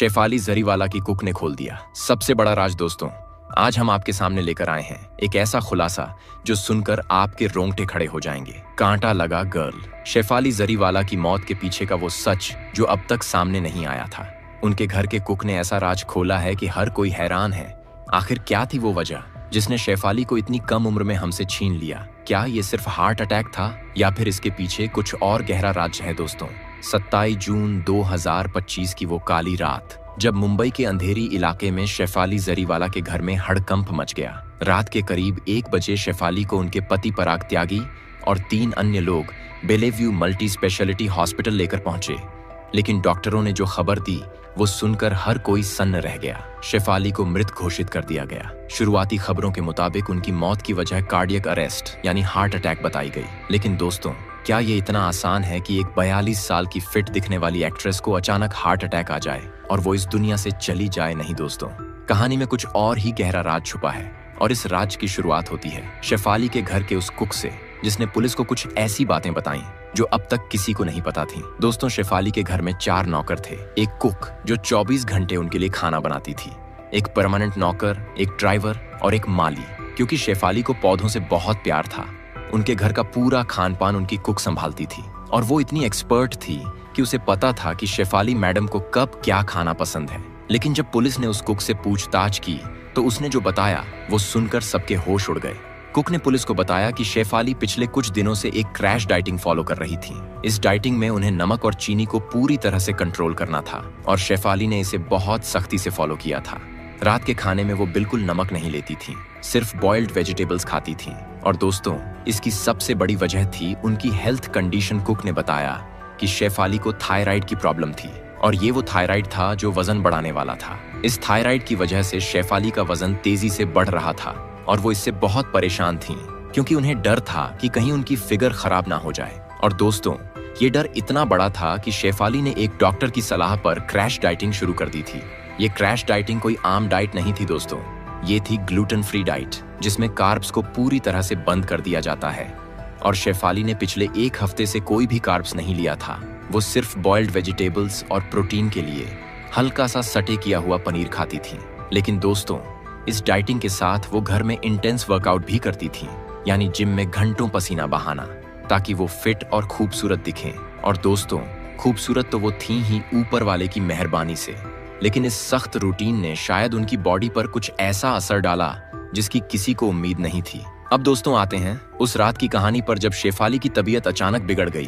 शेफाली जरीवाला की कुक ने खोल दिया सबसे बड़ा राज। दोस्तों, आज हम आपके सामने लेकर आए हैं एक ऐसा खुलासा जो सुनकर आपके रोंगटे खड़े हो जाएंगे। कांटा लगा गर्ल। शेफाली जरीवाला की मौत के पीछे का वो सच जो अब तक सामने नहीं आया था। उनके घर के कुक ने ऐसा राज खोला है कि हर कोई हैरान है। आखिर क्या थी वो वजह जिसने शेफाली को इतनी कम उम्र में हमसे छीन लिया? क्या ये सिर्फ हार्ट अटैक था या फिर इसके पीछे कुछ और गहरा राज है? दोस्तों, 27 जून 2025 की वो काली रात जब मुंबई के अंधेरी इलाके में शेफाली जरीवाला के घर में हड़कंप मच गया। रात के करीब 1 बजे शेफाली को उनके पति पराग त्यागी और 3 अन्य लोग बेलेव्यू मल्टी स्पेशलिटी हॉस्पिटल लेकर पहुंचे। लेकिन डॉक्टरों ने जो खबर दी वो सुनकर हर कोई सन्न रह गया। शेफाली को मृत घोषित कर दिया गया। शुरुआती खबरों के मुताबिक उनकी मौत की वजह कार्डियक अरेस्ट यानी हार्ट अटैक बताई गई। लेकिन दोस्तों, क्या ये इतना आसान है कि एक 42 साल की फिट दिखने वाली एक्ट्रेस को अचानक हार्ट अटैक आ जाए और वो इस दुनिया से चली जाए? नहीं दोस्तों, कहानी में कुछ और ही गहरा राज छुपा है और इस राज की शुरुआत होती है शेफाली के घर के उस कुक से जिसने पुलिस को कुछ ऐसी बातें बताई जो अब तक किसी को नहीं पता थी। दोस्तों, शेफाली के घर में 4 नौकर थे। एक कुक जो 24 घंटे उनके लिए खाना बनाती थी, एक परमानेंट नौकर, एक ड्राइवर और एक माली। क्योंकि शेफाली को पौधों से बहुत प्यार था, उनके घर का पूरा खान पान उनकी कुक संभालती थी और वो इतनी एक्सपर्ट थी कि उसे पता था कि शेफाली मैडम को कब क्या खाना पसंद है। लेकिन जब पुलिस ने उस कुक से पूछताछ की तो उसने जो बताया वो सुनकर सबके होश उड़ गए। कुक ने पुलिस को बताया कि शेफाली पिछले कुछ दिनों से एक क्रैश डाइटिंग फॉलो कर रही थी। इस डाइटिंग में उन्हें नमक और चीनी को पूरी तरह से कंट्रोल करना था और शेफाली ने इसे बहुत सख्ती से फॉलो किया था। रात के खाने में वो बिल्कुल नमक नहीं लेती थी, सिर्फ बॉइल्ड वेजिटेबल्स खाती थी। और दोस्तों, इसकी सबसे बड़ी वजह थी उनकी हेल्थ कंडीशन। कुक ने बताया कि शेफाली को थायराइड की प्रॉब्लम थी और ये वो थायराइड था जो वजन बढ़ाने वाला था। इस थायराइड की वजह से शेफाली का वजन तेजी से बढ़ रहा था और वो इससे बहुत परेशान थी क्योंकि उन्हें डर था कि कहीं उनकी फिगर खराब ना हो जाए। और दोस्तों, ये डर इतना बड़ा था कि शेफाली ने एक डॉक्टर की सलाह पर क्रैश डाइटिंग शुरू कर दी थी। ये क्रैश डाइटिंग कोई आम डाइट नहीं थी दोस्तों, ये थी ग्लूटेन फ्री डाइट जिसमें कार्ब्स को पूरी तरह से बंद कर दिया जाता है। और शेफाली ने पिछले 1 हफ्ते से कोई भी कार्ब्स नहीं लिया था। वो सिर्फ बॉइल्ड वेजिटेबल्स और प्रोटीन के लिए हल्का सा सटे किया हुआ पनीर खाती थी। लेकिन दोस्तों, इस डाइटिंग के साथ वो घर में इंटेंस वर्कआउट भी करती थी, यानी जिम में घंटों पसीना बहाना, ताकि वो फिट और खूबसूरत दिखें। और दोस्तों, खूबसूरत तो वो थी ही ऊपर वाले की मेहरबानी से, लेकिन इस सख्त रूटीन ने शायद उनकी बॉडी पर कुछ ऐसा असर डाला जिसकी किसी को उम्मीद नहीं थी। अब दोस्तों, आते हैं उस रात की कहानी पर जब शेफाली की तबीयत अचानक बिगड़ गई।